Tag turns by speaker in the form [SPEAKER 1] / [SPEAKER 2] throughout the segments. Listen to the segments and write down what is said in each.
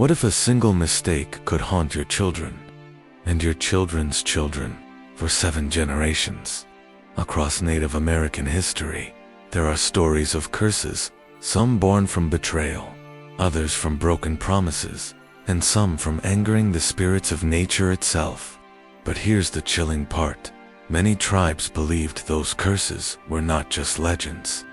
[SPEAKER 1] What if a single mistake could haunt your children and your children's children for 7 generations? Across Native American history, there are stories of curses, some born from betrayal, others from broken promises, and some from angering the spirits of nature itself. But here's the chilling part. Many tribes believed those curses were not just legends.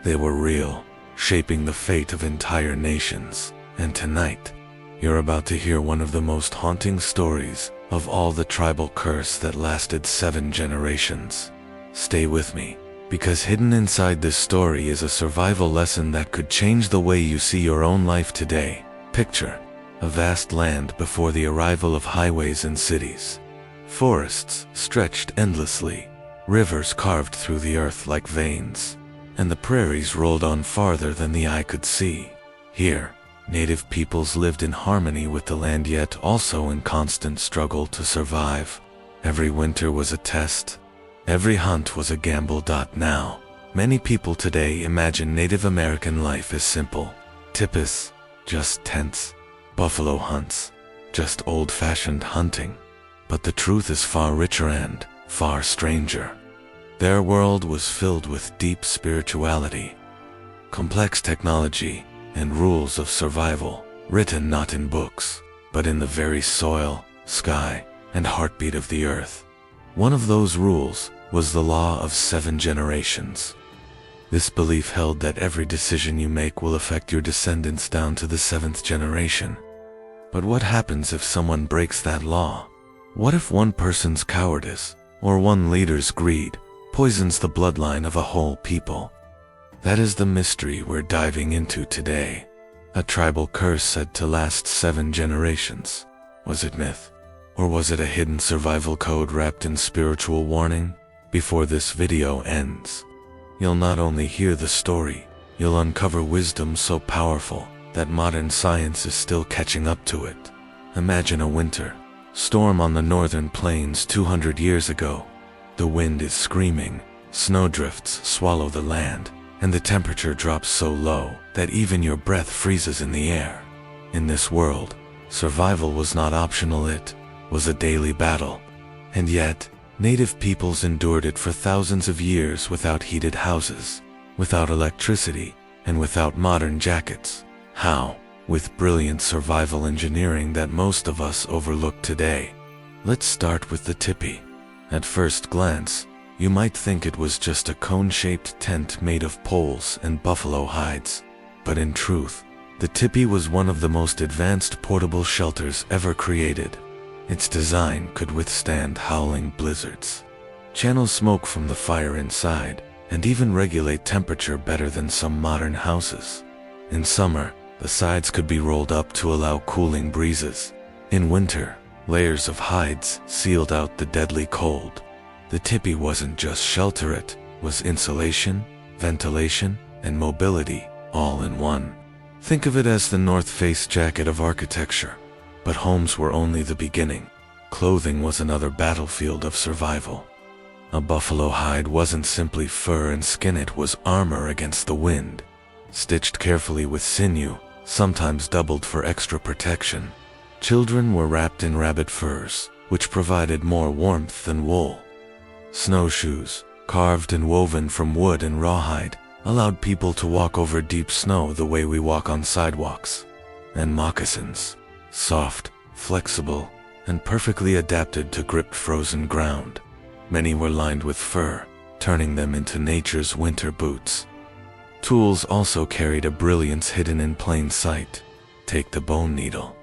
[SPEAKER 1] They were real, shaping the fate of entire nations. And tonight, you're about to hear one of the most haunting stories of all, the tribal curse that lasted 7 generations. Stay with me, because hidden inside this story is a survival lesson that could change the way you see your own life today. Picture a vast land before the arrival of highways and cities. Forests stretched endlessly, rivers carved through the earth like veins, and the prairies rolled on farther than the eye could see. Here, native peoples lived in harmony with the land, yet also in constant struggle to survive. Every winter was a test. Every hunt was a gamble. Now, many people today imagine Native American life as simple. Tipis, just tents. Buffalo hunts, just old-fashioned hunting. But the truth is far richer and far stranger. Their world was filled with deep spirituality, complex technology, and rules of survival, written not in books, but in the very soil, sky, and heartbeat of the earth. One of those rules was the law of 7 generations. This belief held that every decision you make will affect your descendants down to the 7th generation. But what happens if someone breaks that law? What if one person's cowardice, or one leader's greed, poisons the bloodline of a whole people? That is the mystery we're diving into today. A tribal curse said to last 7 generations. Was it myth? Or was it a hidden survival code wrapped in spiritual warning? Before this video ends, you'll not only hear the story, you'll uncover wisdom so powerful that modern science is still catching up to it. Imagine a winter storm on the northern plains 200 years ago. The wind is screaming, snowdrifts swallow the land, and the temperature drops so low that even your breath freezes in the air. In this world, survival was not optional, it was a daily battle. And yet, native peoples endured it for thousands of years without heated houses, without electricity, and without modern jackets. How? With brilliant survival engineering that most of us overlook today. Let's start with the tipi. At first glance, you might think it was just a cone-shaped tent made of poles and buffalo hides. But in truth, the tipi was one of the most advanced portable shelters ever created. Its design could withstand howling blizzards, channel smoke from the fire inside, and even regulate temperature better than some modern houses. In summer, the sides could be rolled up to allow cooling breezes. In winter, layers of hides sealed out the deadly cold. The tipi wasn't just shelter, it was insulation, ventilation, and mobility, all in one. Think of it as the North Face jacket of architecture. But homes were only the beginning. Clothing was another battlefield of survival. A buffalo hide wasn't simply fur and skin, it was armor against the wind. Stitched carefully with sinew, sometimes doubled for extra protection. Children were wrapped in rabbit furs, which provided more warmth than wool. Snowshoes, carved and woven from wood and rawhide, allowed people to walk over deep snow the way we walk on sidewalks. And moccasins, soft, flexible, and perfectly adapted to grip frozen ground. Many were lined with fur, turning them into nature's winter boots. Tools also carried a brilliance hidden in plain sight. Take the bone needle.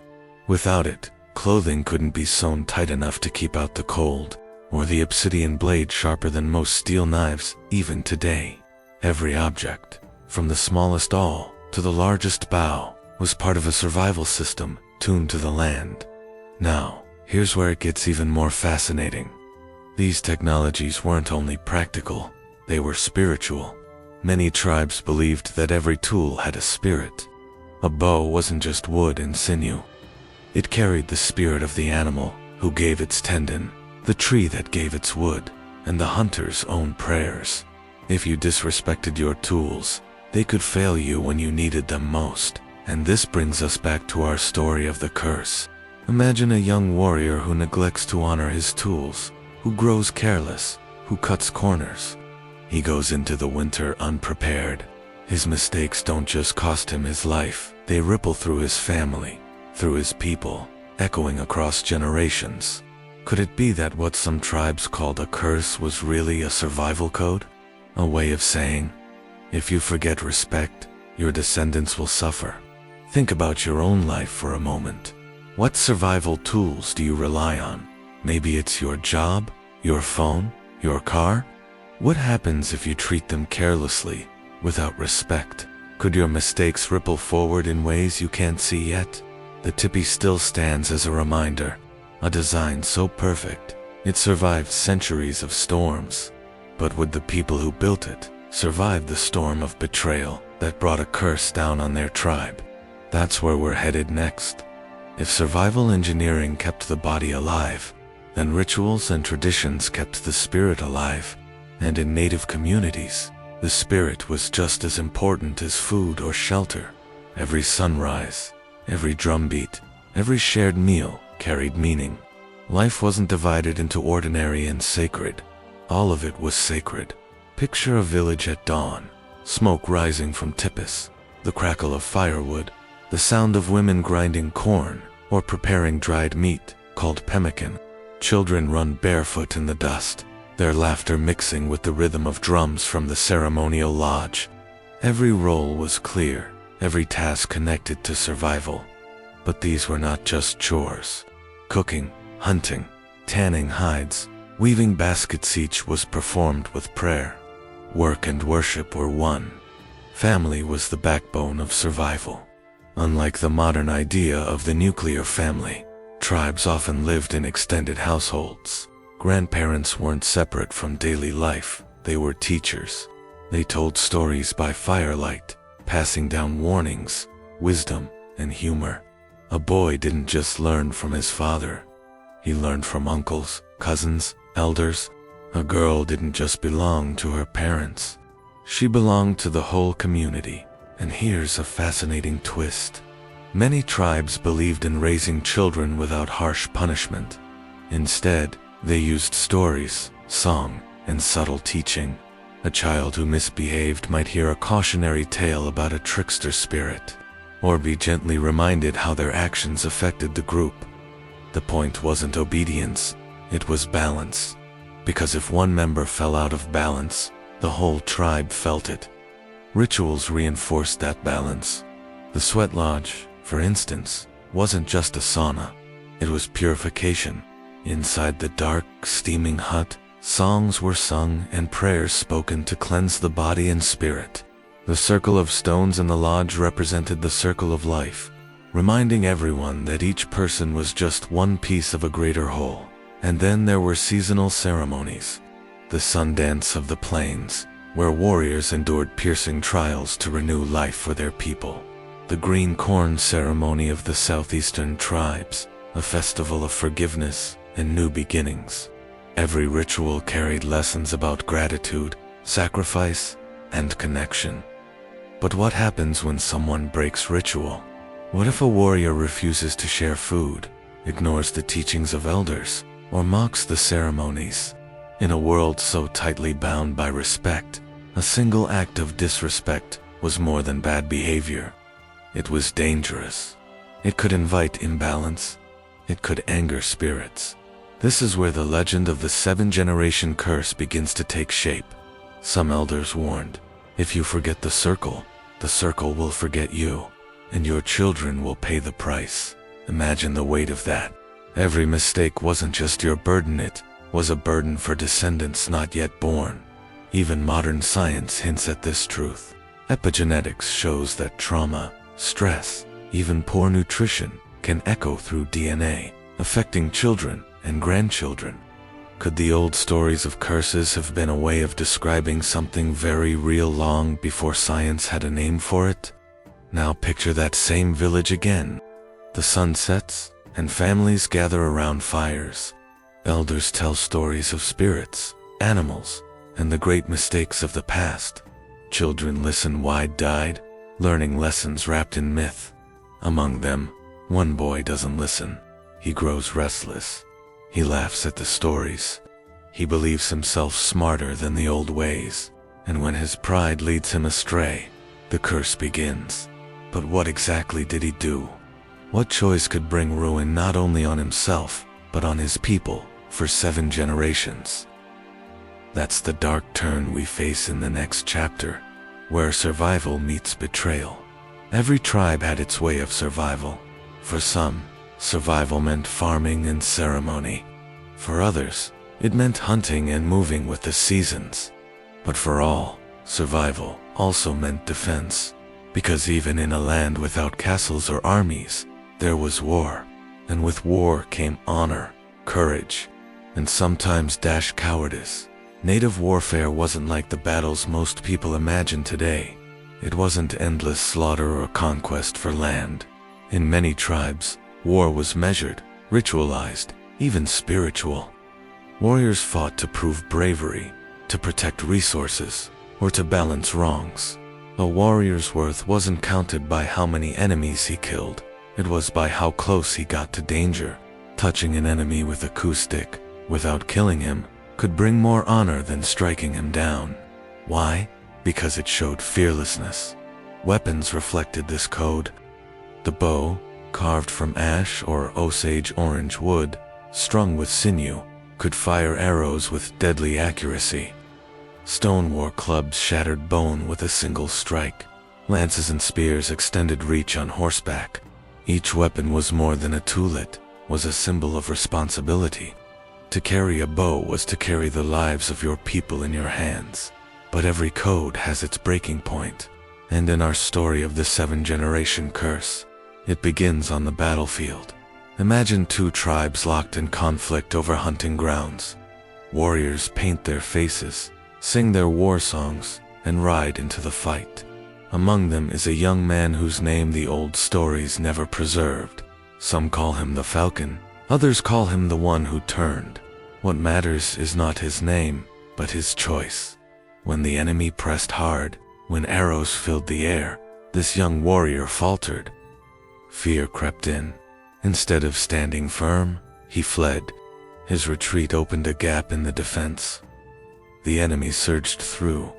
[SPEAKER 1] Without it, clothing couldn't be sewn tight enough to keep out the cold, or the obsidian blade sharper than most steel knives, even today. Every object, from the smallest awl to the largest bough, was part of a survival system tuned to the land. Now, here's where it gets even more fascinating. These technologies weren't only practical, they were spiritual. Many tribes believed that every tool had a spirit. A bow wasn't just wood and sinew. It carried the spirit of the animal who gave its tendon, the tree that gave its wood, and the hunter's own prayers. If you disrespected your tools, they could fail you when you needed them most. And this brings us back to our story of the curse. Imagine a young warrior who neglects to honor his tools, who grows careless, who cuts corners. He goes into the winter unprepared. His mistakes don't just cost him his life, they ripple through his family, through his people, echoing across generations. Could it be that what some tribes called a curse was really a survival code? A way of saying, if you forget respect, your descendants will suffer. Think about your own life for a moment. What survival tools do you rely on? Maybe it's your job, your phone, your car? What happens if you treat them carelessly, without respect? Could your mistakes ripple forward in ways you can't see yet? The tipi still stands as a reminder, a design so perfect, it survived centuries of storms. But would the people who built it survive the storm of betrayal that brought a curse down on their tribe? That's where we're headed next. If survival engineering kept the body alive, then rituals and traditions kept the spirit alive. And in native communities, the spirit was just as important as food or shelter. Every sunrise, every drumbeat, every shared meal carried meaning. Life wasn't divided into ordinary and sacred. All of it was sacred. Picture a village at dawn, smoke rising from tipis, the crackle of firewood, the sound of women grinding corn or preparing dried meat, called pemmican. Children run barefoot in the dust, their laughter mixing with the rhythm of drums from the ceremonial lodge. Every role was clear, every task connected to survival. But these were not just chores. Cooking, hunting, tanning hides, weaving baskets, each was performed with prayer. Work and worship were one. Family was the backbone of survival. Unlike the modern idea of the nuclear family, tribes often lived in extended households. Grandparents weren't separate from daily life, they were teachers. They told stories by firelight, passing down warnings, wisdom, and humor. A boy didn't just learn from his father. He learned from uncles, cousins, elders. A girl didn't just belong to her parents. She belonged to the whole community. And here's a fascinating twist. Many tribes believed in raising children without harsh punishment. Instead, they used stories, song, and subtle teaching. A child who misbehaved might hear a cautionary tale about a trickster spirit, or be gently reminded how their actions affected the group. The point wasn't obedience, it was balance. Because if one member fell out of balance, the whole tribe felt it. Rituals reinforced that balance. The sweat lodge, for instance, wasn't just a sauna. It was purification. Inside the dark, steaming hut, songs were sung and prayers spoken to cleanse the body and spirit. The circle of stones in the lodge represented the circle of life, reminding everyone that each person was just one piece of a greater whole. And then there were seasonal ceremonies. The sun dance of the plains, where warriors endured piercing trials to renew life for their people. The green corn ceremony of the southeastern tribes, a festival of forgiveness and new beginnings. Every ritual carried lessons about gratitude, sacrifice, and connection. But what happens when someone breaks ritual? What if a warrior refuses to share food, ignores the teachings of elders, or mocks the ceremonies? In a world so tightly bound by respect, a single act of disrespect was more than bad behavior. It was dangerous. It could invite imbalance. It could anger spirits. This is where the legend of the 7-generation curse begins to take shape. Some elders warned, if you forget the circle will forget you, and your children will pay the price. Imagine the weight of that. Every mistake wasn't just your burden, it was a burden for descendants not yet born. Even modern science hints at this truth. Epigenetics shows that trauma, stress, even poor nutrition can echo through DNA, affecting children and grandchildren. Could the old stories of curses have been a way of describing something very real long before science had a name for it? Now picture that same village again. The sun sets, and families gather around fires. Elders tell stories of spirits, animals, and the great mistakes of the past. Children listen wide-eyed, learning lessons wrapped in myth, Among them, one boy doesn't listen. He grows restless. He laughs at the stories. He believes himself smarter than the old ways. And when his pride leads him astray, the curse begins. But what exactly did he do? What choice could bring ruin not only on himself, but on his people for 7 generations? That's the dark turn we face in the next chapter, where survival meets betrayal. Every tribe had its way of survival. For some, survival meant farming and ceremony. For others, it meant hunting and moving with the seasons. But for all, survival also meant defense. Because even in a land without castles or armies, there was war. And with war came honor, courage, and sometimes cowardice. Native warfare wasn't like the battles most people imagine today. It wasn't endless slaughter or conquest for land. In many tribes, war was measured, ritualized, even spiritual. Warriors fought to prove bravery, to protect resources, or to balance wrongs. A warrior's worth wasn't counted by how many enemies he killed. It was by how close he got to danger. Touching an enemy with a coup stick, without killing him, could bring more honor than striking him down. Why? Because it showed fearlessness. Weapons reflected this code. The bow, carved from ash or Osage orange wood, strung with sinew, could fire arrows with deadly accuracy. Stone war clubs shattered bone with a single strike. Lances and spears extended reach on horseback. Each weapon was more than a toolet, was a symbol of responsibility. To carry a bow was to carry the lives of your people in your hands. But every code has its breaking point. And in our story of the 7-generation curse, it begins on the battlefield. Imagine 2 tribes locked in conflict over hunting grounds. Warriors paint their faces, sing their war songs, and ride into the fight. Among them is a young man whose name the old stories never preserved. Some call him the Falcon, others call him the one who turned. What matters is not his name, but his choice. When the enemy pressed hard, when arrows filled the air, this young warrior faltered. Fear crept in. Instead of standing firm, he fled. His retreat opened a gap in the defense. The enemy surged through.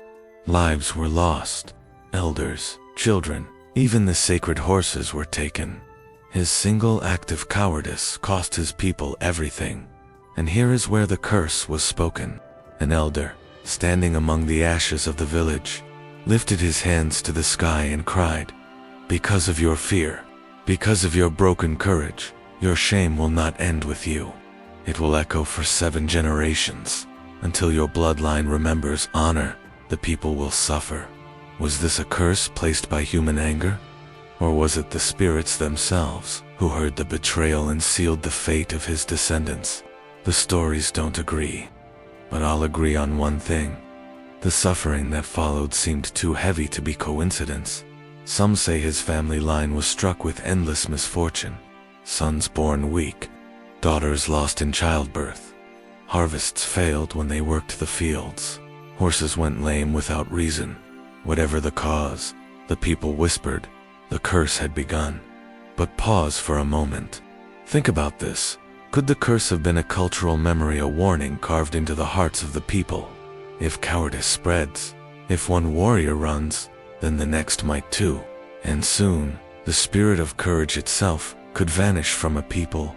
[SPEAKER 1] Lives were lost. Elders, children, even the sacred horses were taken. His single act of cowardice cost his people everything. And here is where the curse was spoken. An elder, standing among the ashes of the village, lifted his hands to the sky and cried, "Because of your fear, because of your broken courage, your shame will not end with you. It will echo for 7 generations. Until your bloodline remembers honor, the people will suffer." Was this a curse placed by human anger? Or was it the spirits themselves who heard the betrayal and sealed the fate of his descendants? The stories don't agree. But I'll agree on one thing. The suffering that followed seemed too heavy to be coincidence. Some say his family line was struck with endless misfortune. Sons born weak, daughters lost in childbirth. Harvests failed when they worked the fields. Horses went lame without reason. Whatever the cause, the people whispered, the curse had begun. But pause for a moment. Think about this. Could the curse have been a cultural memory, a warning carved into the hearts of the people? If cowardice spreads, if one warrior runs, then the next might too. And soon, the spirit of courage itself could vanish from a people.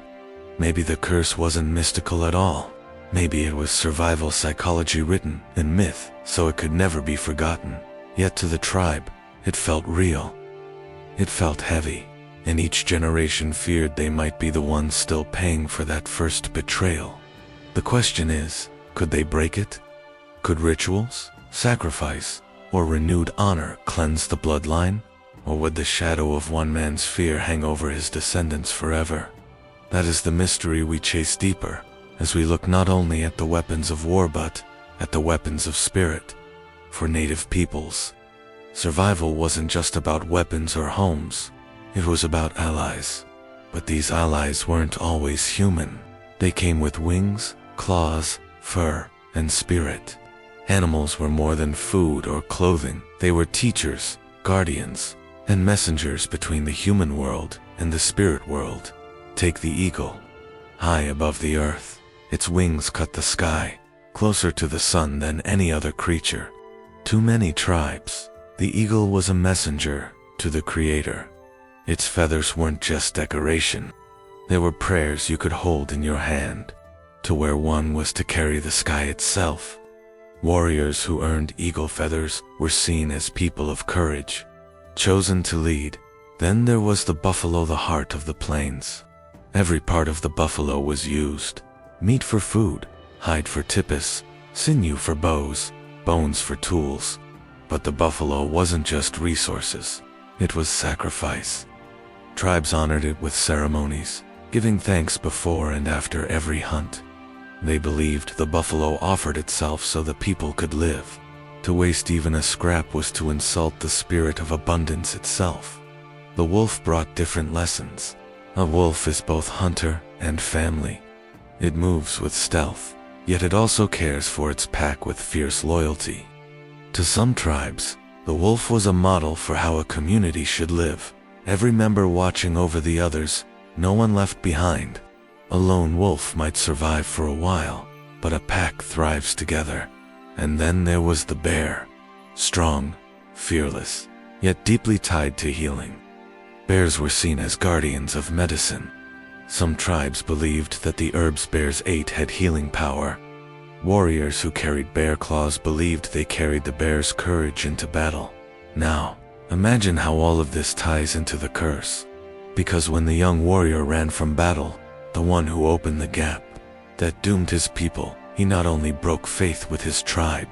[SPEAKER 1] Maybe the curse wasn't mystical at all. Maybe it was survival psychology written in myth, so it could never be forgotten. Yet to the tribe, it felt real. It felt heavy, and each generation feared they might be the ones still paying for that first betrayal. The question is, could they break it? Could rituals, sacrifice, or renewed honor cleanse the bloodline? Or would the shadow of one man's fear hang over his descendants forever? That is the mystery we chase deeper, as we look not only at the weapons of war but at the weapons of spirit. For native peoples, survival wasn't just about weapons or homes. It was about allies. But these allies weren't always human. They came with wings, claws, fur, and spirit. Animals were more than food or clothing. They were teachers, guardians, and messengers between the human world and the spirit world. Take the eagle. High above the earth, its wings cut the sky, closer to the sun than any other creature. To many tribes, the eagle was a messenger to the Creator. Its feathers weren't just decoration. They were prayers you could hold in your hand. To wear one was to carry the sky itself. Warriors who earned eagle feathers were seen as people of courage, chosen to lead. Then there was the buffalo, the heart of the plains. Every part of the buffalo was used: meat for food, hide for tippis, sinew for bows, bones for tools. But the buffalo wasn't just resources, it was sacrifice. Tribes honored it with ceremonies, giving thanks before and after every hunt. They believed the buffalo offered itself so the people could live. To waste even a scrap was to insult the spirit of abundance itself. The wolf brought different lessons. A wolf is both hunter and family. It moves with stealth, yet it also cares for its pack with fierce loyalty. To some tribes, the wolf was a model for how a community should live. Every member watching over the others, no one left behind. A lone wolf might survive for a while, but a pack thrives together. And then there was the bear. Strong, fearless, yet deeply tied to healing. Bears were seen as guardians of medicine. Some tribes believed that the herbs bears ate had healing power. Warriors who carried bear claws believed they carried the bear's courage into battle. Now, imagine how all of this ties into the curse. Because when the young warrior ran from battle, the one who opened the gap that doomed his people, he not only broke faith with his tribe,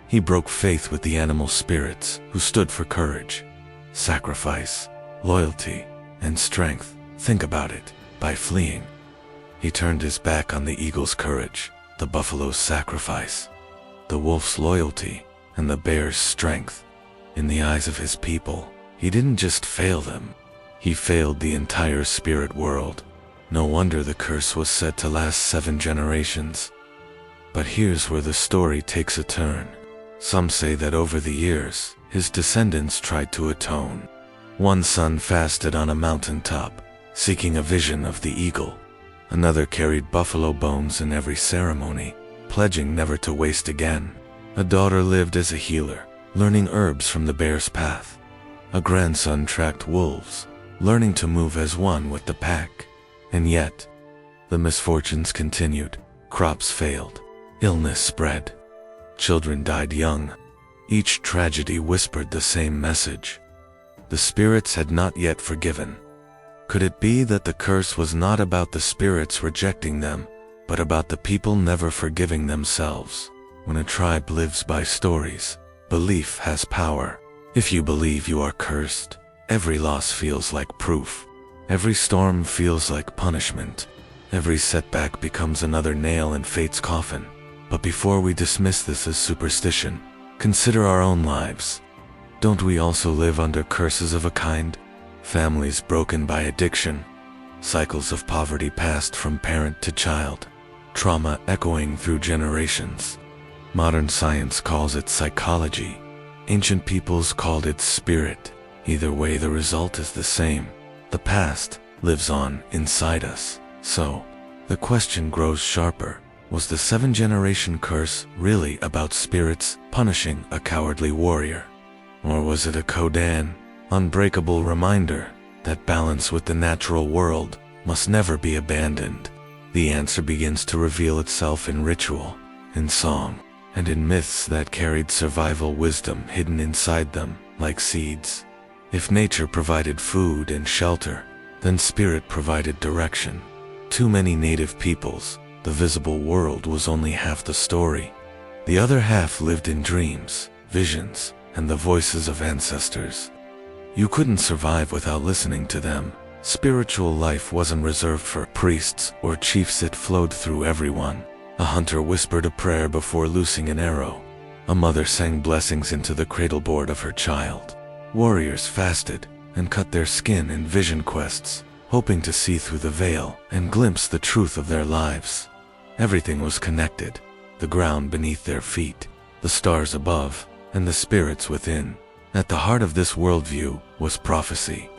[SPEAKER 1] he broke faith with the animal spirits who stood for courage, sacrifice, loyalty, and strength. Think about it. By fleeing, he turned his back on the eagle's courage, the buffalo's sacrifice, the wolf's loyalty, and the bear's strength. In the eyes of his people, he didn't just fail them, he failed the entire spirit world. No wonder the curse was said to last 7 generations. But here's where the story takes a turn. Some say that over the years, his descendants tried to atone. One son fasted on a mountaintop, seeking a vision of the eagle. Another carried buffalo bones in every ceremony, pledging never to waste again. A daughter lived as a healer, learning herbs from the bear's path. A grandson tracked wolves, learning to move as one with the pack. And yet, the misfortunes continued. Crops failed. Illness spread. Children died young. Each tragedy whispered the same message. The spirits had not yet forgiven. Could it be that the curse was not about the spirits rejecting them, but about the people never forgiving themselves? When a tribe lives by stories, belief has power. If you believe you are cursed, every loss feels like proof. Every storm feels like punishment. Every setback becomes another nail in fate's coffin. But before we dismiss this as superstition, consider our own lives. Don't we also live under curses of a kind? Families broken by addiction, cycles of poverty passed from parent to child, trauma echoing through generations. Modern science calls it psychology. Ancient peoples called it spirit. Either way, the result is the same. The past lives on inside us. So, the question grows sharper. Was the 7-generation curse really about spirits punishing a cowardly warrior? Or was it a Kodan, unbreakable reminder that balance with the natural world must never be abandoned? The answer begins to reveal itself in ritual, in song, and in myths that carried survival wisdom hidden inside them like seeds. If nature provided food and shelter, then spirit provided direction. Too many native peoples, the visible world was only half the story. The other half lived in dreams, visions, and the voices of ancestors. You couldn't survive without listening to them. Spiritual life wasn't reserved for priests or chiefs, it flowed through everyone. A hunter whispered a prayer before loosing an arrow. A mother sang blessings into the cradleboard of her child. Warriors fasted and cut their skin in vision quests, hoping to see through the veil and glimpse the truth of their lives. Everything was connected, the ground beneath their feet, the stars above, and the spirits within. At the heart of this worldview was prophecy.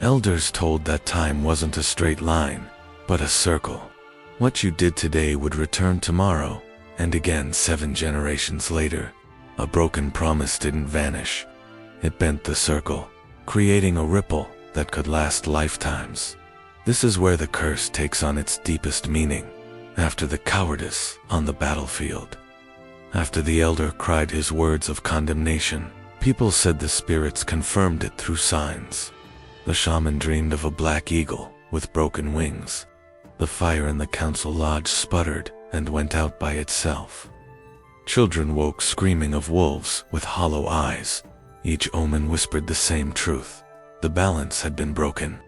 [SPEAKER 1] Elders told that time wasn't a straight line, but a circle. What you did today would return tomorrow, and again 7 generations later. A broken promise didn't vanish. It bent the circle, creating a ripple that could last lifetimes. This is where the curse takes on its deepest meaning, after the cowardice on the battlefield. After the elder cried his words of condemnation, people said the spirits confirmed it through signs. The shaman dreamed of a black eagle with broken wings. The fire in the council lodge sputtered and went out by itself. Children woke screaming of wolves with hollow eyes. Each omen whispered the same truth. The balance had been broken.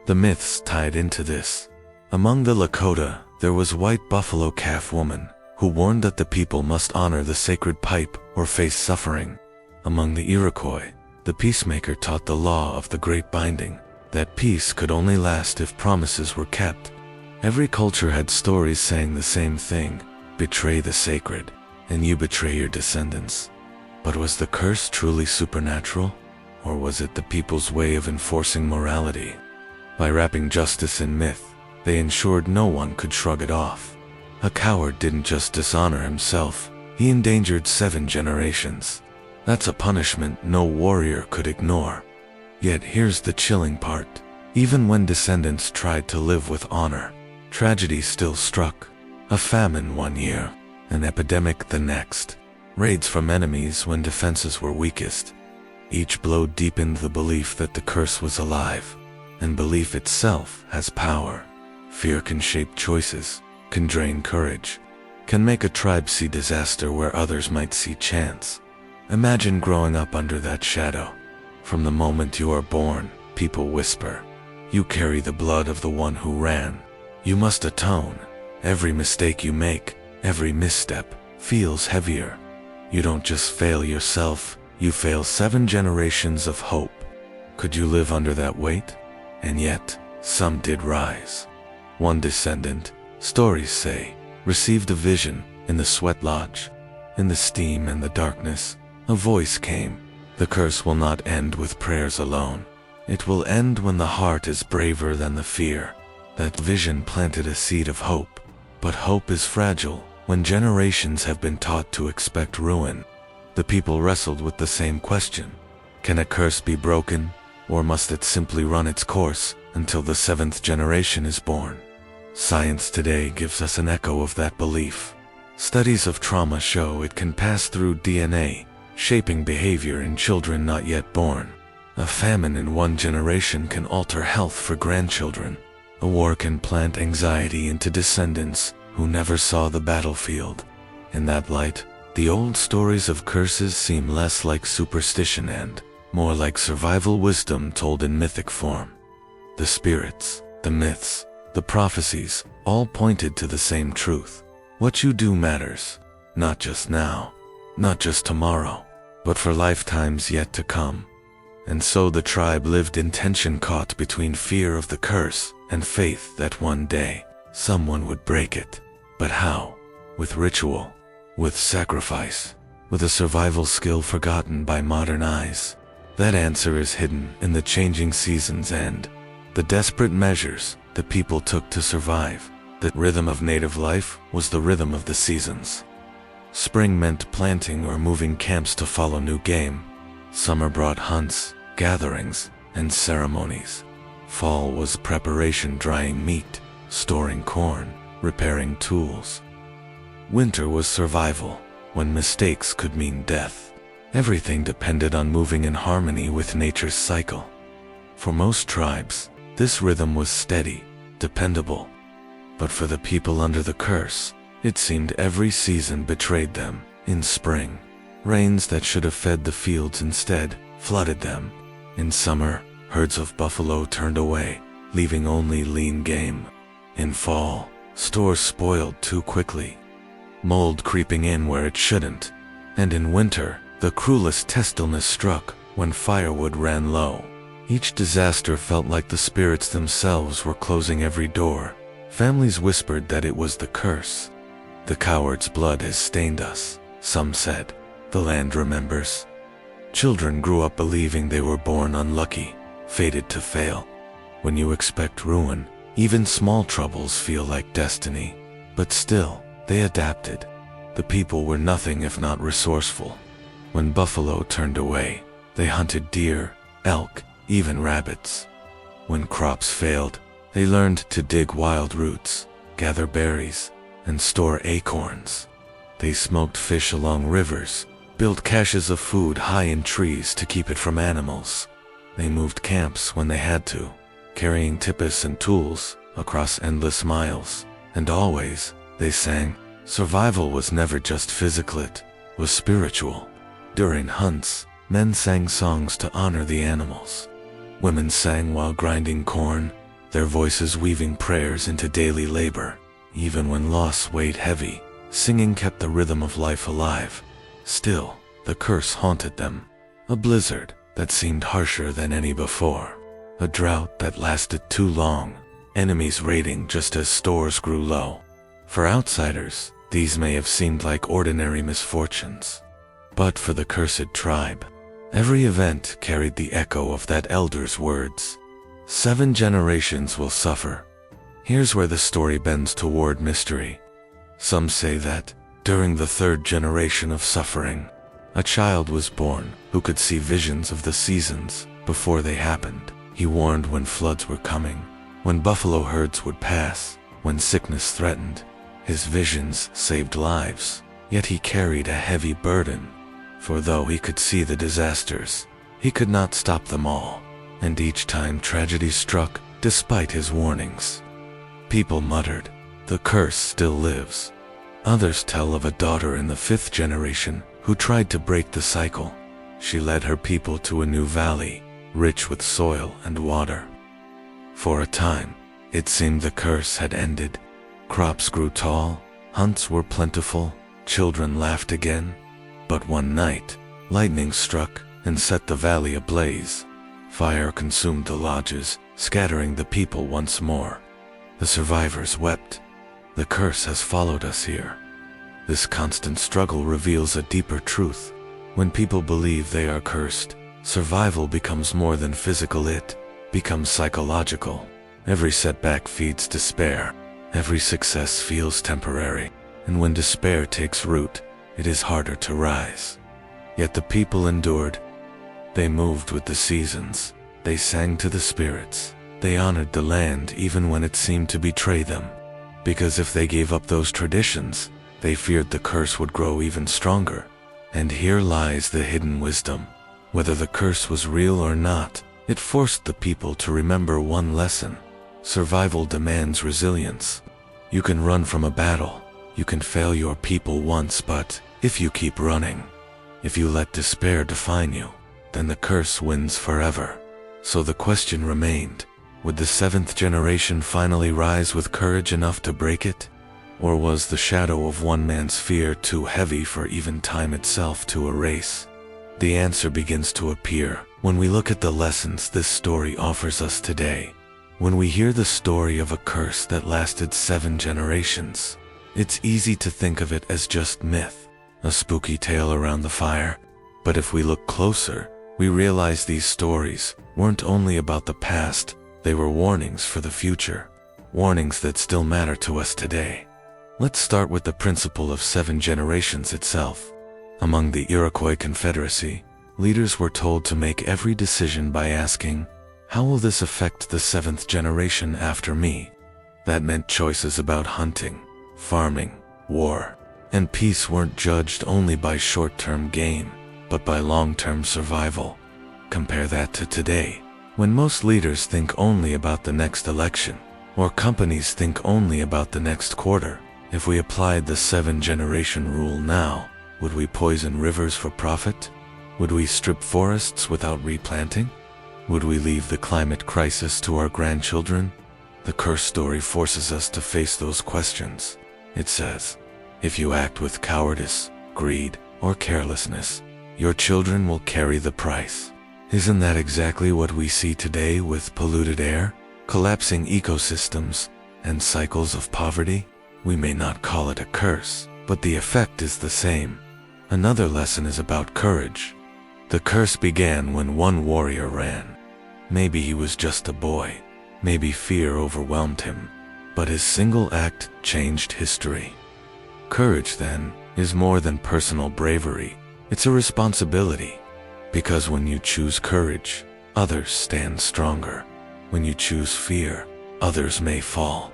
[SPEAKER 1] The myths tied into this. Among the Lakota, there was White Buffalo Calf Woman, who warned that the people must honor the sacred pipe or face suffering. Among the Iroquois, the peacemaker taught the law of the great binding, that peace could only last if promises were kept. Every culture had stories saying the same thing: betray the sacred, and you betray your descendants. But was the curse truly supernatural, or was it the people's way of enforcing morality? By wrapping justice in myth, they ensured no one could shrug it off. A coward didn't just dishonor himself, he endangered 7 generations. That's a punishment no warrior could ignore. Yet here's the chilling part. Even when descendants tried to live with honor, tragedy still struck. A famine one year, an epidemic the next, raids from enemies when defenses were weakest. Each blow deepened the belief that the curse was alive, and belief itself has power. Fear can shape choices, can drain courage, can make a tribe see disaster where others might see chance. Imagine growing up under that shadow. From the moment you are born, people whisper, "You carry the blood of the one who ran. You must atone." Every mistake you make, every misstep, feels heavier. You don't just fail yourself, you fail 7 generations of hope. Could you live under that weight? And yet, some did rise. One descendant, stories say, received a vision in the sweat lodge. In the steam and the darkness, a voice came. The curse will not end with prayers alone. It will end when the heart is braver than the fear. That vision planted a seed of hope. But hope is fragile when generations have been taught to expect ruin. The people wrestled with the same question. Can a curse be broken, or must it simply run its course until the 7th generation is born? Science today gives us an echo of that belief. Studies of trauma show it can pass through DNA, shaping behavior in children not yet born. A famine in one generation can alter health for grandchildren. A war can plant anxiety into descendants who never saw the battlefield. In that light, the old stories of curses seem less like superstition and more like survival wisdom told in mythic form. The spirits, the myths, the prophecies, all pointed to the same truth. What you do matters, not just now, not just tomorrow, but for lifetimes yet to come. And so the tribe lived in tension, caught between fear of the curse and faith that one day someone would break it. But how? With ritual, with sacrifice, with a survival skill forgotten by modern eyes. That answer is hidden in the changing seasons and the desperate measures the people took to survive. The rhythm of native life was the rhythm of the seasons. Spring meant planting or moving camps to follow new game. Summer brought hunts, gatherings, and ceremonies. Fall was preparation, drying meat, storing corn, repairing tools. Winter was survival, when mistakes could mean death. Everything depended on moving in harmony with nature's cycle. For most tribes, this rhythm was steady, dependable. But for the people under the curse, it seemed every season betrayed them. In spring, rains that should have fed the fields instead flooded them. In summer, herds of buffalo turned away, leaving only lean game. In fall, stores spoiled too quickly, mold creeping in where it shouldn't. And in winter, the cruelest pestilence struck when firewood ran low. Each disaster felt like the spirits themselves were closing every door. Families whispered that it was the curse. The coward's blood has stained us, some said. The land remembers. Children grew up believing they were born unlucky, fated to fail. When you expect ruin, even small troubles feel like destiny. But still, they adapted. The people were nothing if not resourceful. When buffalo turned away, they hunted deer, elk, even rabbits. When crops failed, they learned to dig wild roots, gather berries, and store acorns. They smoked fish along rivers, built caches of food high in trees to keep it from animals. They moved camps when they had to, carrying tippets and tools across endless miles. And always, they sang. Survival was never just physical, it was spiritual. During hunts, men sang songs to honor the animals. Women sang while grinding corn, their voices weaving prayers into daily labor. Even when loss weighed heavy, singing kept the rhythm of life alive. Still, the curse haunted them. A blizzard that seemed harsher than any before. A drought that lasted too long. Enemies raiding just as stores grew low. For outsiders, these may have seemed like ordinary misfortunes. But for the cursed tribe, every event carried the echo of that elder's words. 7 generations will suffer. Here's where the story bends toward mystery. Some say that, during the 3rd generation of suffering, a child was born who could see visions of the seasons before they happened. He warned when floods were coming, when buffalo herds would pass, when sickness threatened. His visions saved lives, yet he carried a heavy burden. For though he could see the disasters, he could not stop them all. And each time tragedy struck, despite his warnings, people muttered, "The curse still lives." Others tell of a daughter in the 5th generation who tried to break the cycle. She led her people to a new valley, rich with soil and water. For a time, it seemed the curse had ended. Crops grew tall, hunts were plentiful, children laughed again. But one night, lightning struck and set the valley ablaze. Fire consumed the lodges, scattering the people once more. The survivors wept. The curse has followed us here. This constant struggle reveals a deeper truth. When people believe they are cursed, survival becomes more than physical, it becomes psychological. Every setback feeds despair. Every success feels temporary. And when despair takes root, it is harder to rise. Yet the people endured. They moved with the seasons. They sang to the spirits. They honored the land even when it seemed to betray them. Because if they gave up those traditions, they feared the curse would grow even stronger. And here lies the hidden wisdom. Whether the curse was real or not, it forced the people to remember one lesson. Survival demands resilience. You can run from a battle. You can fail your people once, but if you keep running, if you let despair define you, then the curse wins forever. So the question remained, would the 7th generation finally rise with courage enough to break it? Or was the shadow of one man's fear too heavy for even time itself to erase? The answer begins to appear when we look at the lessons this story offers us today. When we hear the story of a curse that lasted 7 generations, it's easy to think of it as just myth, a spooky tale around the fire. But if we look closer, we realize these stories weren't only about the past, they were warnings for the future. Warnings that still matter to us today. Let's start with the principle of 7 generations itself. Among the Iroquois Confederacy, leaders were told to make every decision by asking, "How will this affect the 7th generation after me?" That meant choices about hunting, farming, war, and peace weren't judged only by short-term gain, but by long-term survival. Compare that to today, when most leaders think only about the next election, or companies think only about the next quarter. If we applied the 7-generation rule now, would we poison rivers for profit? Would we strip forests without replanting? Would we leave the climate crisis to our grandchildren? The curse story forces us to face those questions. It says, if you act with cowardice, greed, or carelessness, your children will carry the price. Isn't that exactly what we see today with polluted air, collapsing ecosystems, and cycles of poverty? We may not call it a curse, but the effect is the same. Another lesson is about courage. The curse began when one warrior ran. Maybe he was just a boy. Maybe fear overwhelmed him. But his single act changed history. Courage, then, is more than personal bravery. It's a responsibility. Because when you choose courage, others stand stronger. When you choose fear, others may fall.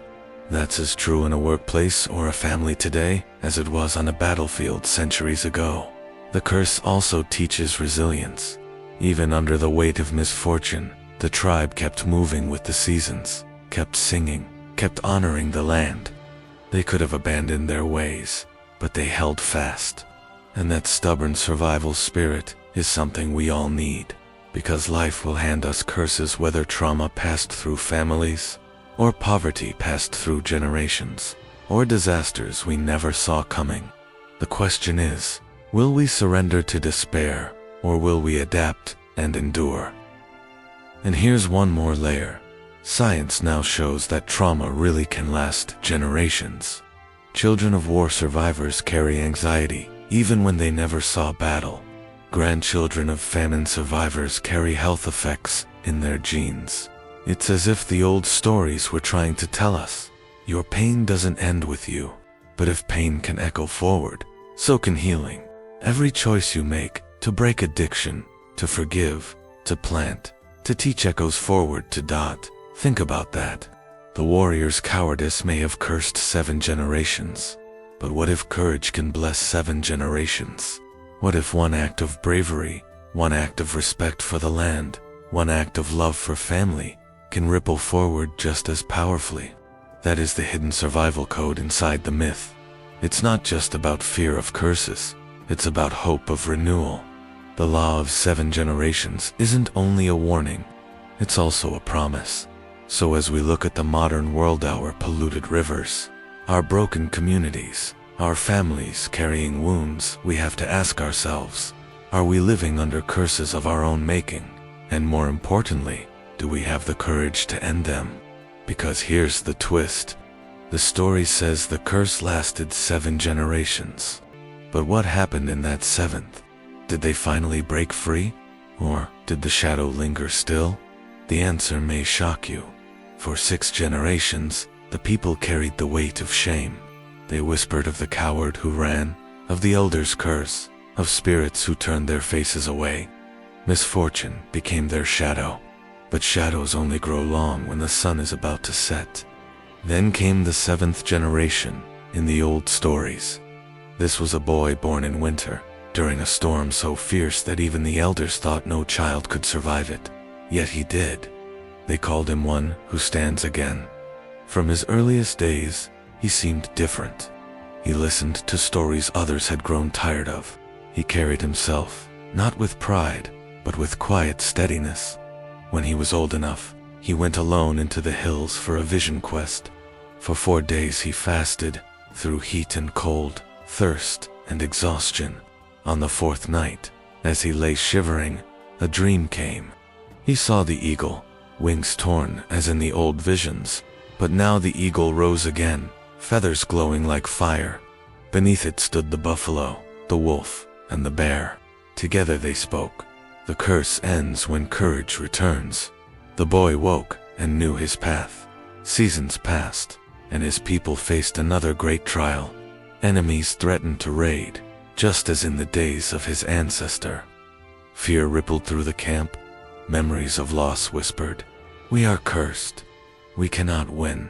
[SPEAKER 1] That's as true in a workplace or a family today as it was on a battlefield centuries ago. The curse also teaches resilience. Even under the weight of misfortune, the tribe kept moving with the seasons, kept singing, kept honoring the land. They could have abandoned their ways, but they held fast. And that stubborn survival spirit is something we all need, because life will hand us curses whether trauma passed through families, or poverty passed through generations, or disasters we never saw coming. The question is, will we surrender to despair, or will we adapt and endure? And here's one more layer. Science now shows that trauma really can last generations. Children of war survivors carry anxiety, even when they never saw battle. Grandchildren of famine survivors carry health effects in their genes. It's as if the old stories were trying to tell us, your pain doesn't end with you. But if pain can echo forward, so can healing. Every choice you make, to break addiction, to forgive, to plant, to teach echoes forward to dot. Think about that. The warrior's cowardice may have cursed 7 generations. But what if courage can bless 7 generations? What if one act of bravery, one act of respect for the land, one act of love for family, can ripple forward just as powerfully? That is the hidden survival code inside the myth. It's not just about fear of curses, it's about hope of renewal. The law of 7 generations isn't only a warning, it's also a promise. So as we look at the modern world, our polluted rivers, our broken communities, our families carrying wounds, we have to ask ourselves, are we living under curses of our own making? And more importantly, do we have the courage to end them? Because here's the twist. The story says the curse lasted 7 generations. But what happened in that 7th? Did they finally break free? Or did the shadow linger still? The answer may shock you. For 6 generations, the people carried the weight of shame. They whispered of the coward who ran, of the elder's curse, of spirits who turned their faces away. Misfortune became their shadow. But shadows only grow long when the sun is about to set. Then came the 7th generation in the old stories. This was a boy born in winter, during a storm so fierce that even the elders thought no child could survive it. Yet he did. They called him one who stands again. From his earliest days, he seemed different. He listened to stories others had grown tired of. He carried himself, not with pride, but with quiet steadiness. When he was old enough, he went alone into the hills for a vision quest. For 4 days he fasted, through heat and cold, thirst and exhaustion. On the 4th night, as he lay shivering, a dream came. He saw the eagle, wings torn as in the old visions, but now the eagle rose again, feathers glowing like fire. Beneath it stood the buffalo, the wolf, and the bear. Together they spoke. The curse ends when courage returns. The boy woke and knew his path. Seasons passed, and his people faced another great trial. Enemies threatened to raid, just as in the days of his ancestor. Fear rippled through the camp. Memories of loss whispered, "We are cursed. We cannot win."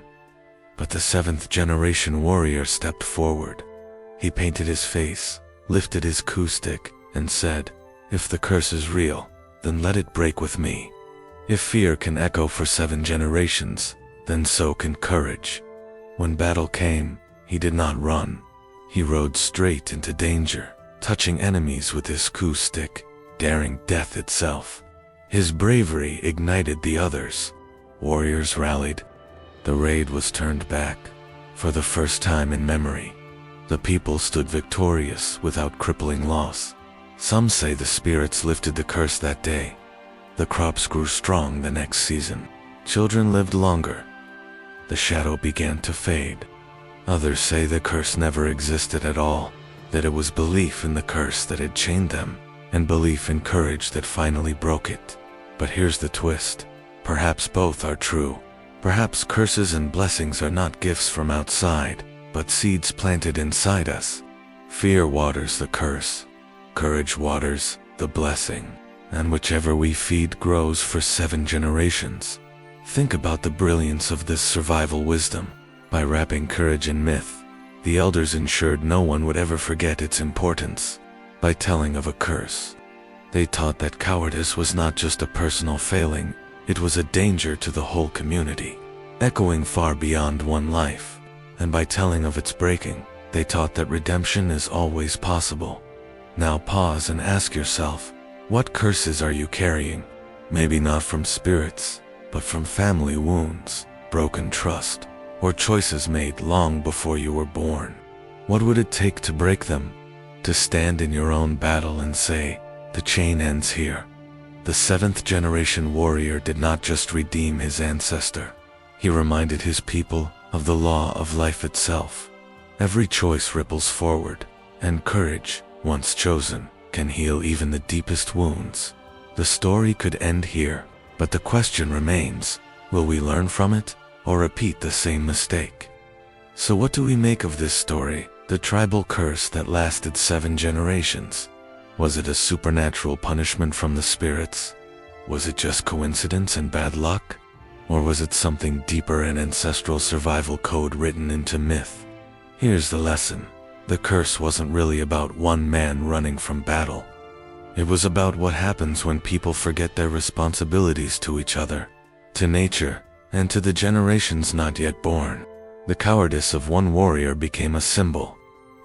[SPEAKER 1] But the 7th generation warrior stepped forward. He painted his face, lifted his coup stick, and said, "If the curse is real, then let it break with me. If fear can echo for 7 generations, then so can courage." When battle came, he did not run. He rode straight into danger, touching enemies with his coup stick, daring death itself. His bravery ignited the others. Warriors rallied. The raid was turned back. For the first time in memory, the people stood victorious without crippling loss. Some say the spirits lifted the curse that day. The crops grew strong the next season. Children lived longer. The shadow began to fade. Others say the curse never existed at all, that it was belief in the curse that had chained them. and belief in courage that finally broke it. But here's the twist. Perhaps both are true. Perhaps curses and blessings are not gifts from outside, but seeds planted inside us. Fear waters the curse. Courage waters the blessing. And whichever we feed grows for 7 generations. Think about the brilliance of this survival wisdom. By wrapping courage in myth, the elders ensured no one would ever forget its importance. By telling of a curse, they taught that cowardice was not just a personal failing, it was a danger to the whole community, echoing far beyond one life. And by telling of its breaking, they taught that redemption is always possible. Now pause and ask yourself, what curses are you carrying? Maybe not from spirits, but from family wounds, broken trust, or choices made long before you were born. What would it take to break them? To stand in your own battle and say, the chain ends here. The 7th generation warrior did not just redeem his ancestor. He reminded his people of the law of life itself. Every choice ripples forward, and courage, once chosen, can heal even the deepest wounds. The story could end here, but the question remains, will we learn from it, or repeat the same mistake? So what do we make of this story, the tribal curse that lasted 7 generations? Was it a supernatural punishment from the spirits? Was it just coincidence and bad luck? Or was it something deeper, an ancestral survival code written into myth? Here's the lesson. The curse wasn't really about one man running from battle. It was about what happens when people forget their responsibilities to each other, to nature, and to the generations not yet born. The cowardice of one warrior became a symbol.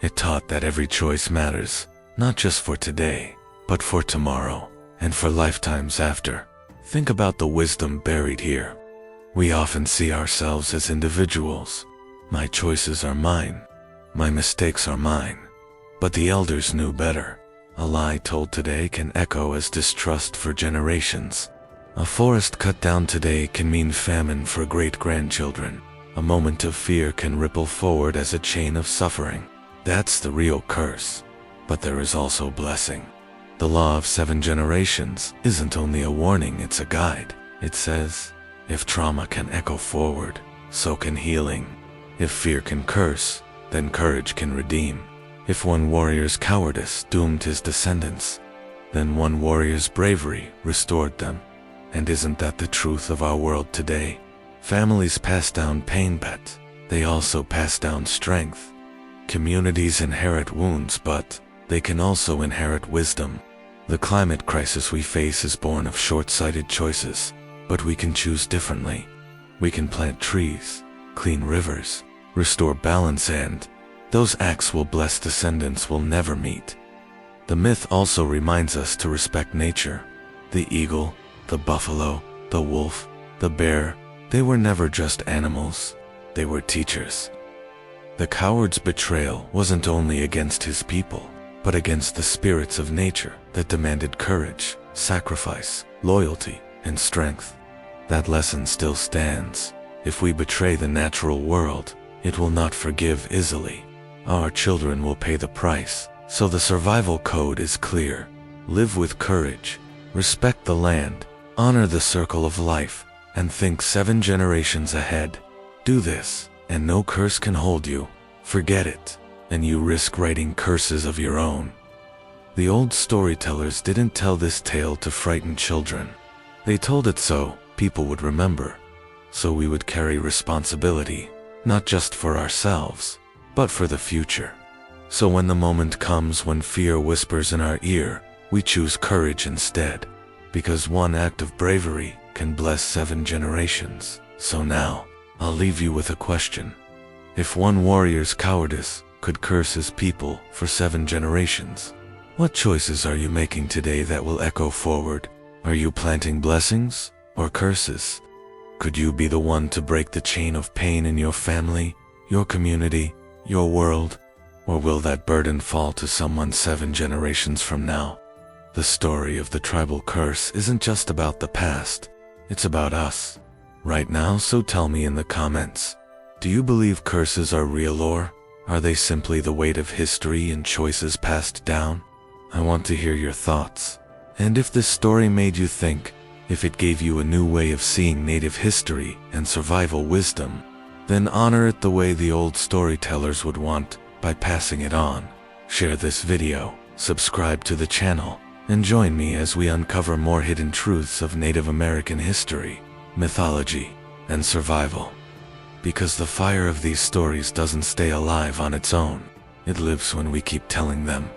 [SPEAKER 1] It taught that every choice matters, not just for today, but for tomorrow, and for lifetimes after. Think about the wisdom buried here. We often see ourselves as individuals. My choices are mine. My mistakes are mine. But the elders knew better. A lie told today can echo as distrust for generations. A forest cut down today can mean famine for great-grandchildren. A moment of fear can ripple forward as a chain of suffering. That's the real curse. But there is also blessing. The law of 7 generations isn't only a warning, it's a guide. It says, if trauma can echo forward, so can healing. If fear can curse, then courage can redeem. If one warrior's cowardice doomed his descendants, then one warrior's bravery restored them. And isn't that the truth of our world today? Families pass down pain, but they also pass down strength. Communities inherit wounds, but they can also inherit wisdom. The climate crisis we face is born of short-sighted choices, but we can choose differently. We can plant trees, clean rivers, restore balance, and those acts will bless descendants we'll never meet. The myth also reminds us to respect nature. The eagle, the buffalo, the wolf, the bear, they were never just animals, they were teachers. The coward's betrayal wasn't only against his people, but against the spirits of nature that demanded courage, sacrifice, loyalty, and strength. That lesson still stands. If we betray the natural world, it will not forgive easily. Our children will pay the price, so the survival code is clear. Live with courage, respect the land, honor the circle of life, and think 7 generations ahead. Do this, and no curse can hold you. Forget it, and you risk writing curses of your own. The old storytellers didn't tell this tale to frighten children. They told it so people would remember, so we would carry responsibility, not just for ourselves, but for the future. So when the moment comes when fear whispers in our ear, we choose courage instead, because one act of bravery can bless 7 generations. So now, I'll leave you with a question. If one warrior's cowardice could curse his people for 7 generations, what choices are you making today that will echo forward? Are you planting blessings or curses? Could you be the one to break the chain of pain in your family, your community, your world? Or will that burden fall to someone 7 generations from now? The story of the tribal curse isn't just about the past, it's about us right now. So tell me in the comments, do you believe curses are real, or are they simply the weight of history and choices passed down? I want to hear your thoughts. And if this story made you think, if it gave you a new way of seeing Native history and survival wisdom, then honor it the way the old storytellers would want, by passing it on. Share this video, subscribe to the channel, and join me as we uncover more hidden truths of Native American history, mythology, and survival. Because the fire of these stories doesn't stay alive on its own. It lives when we keep telling them.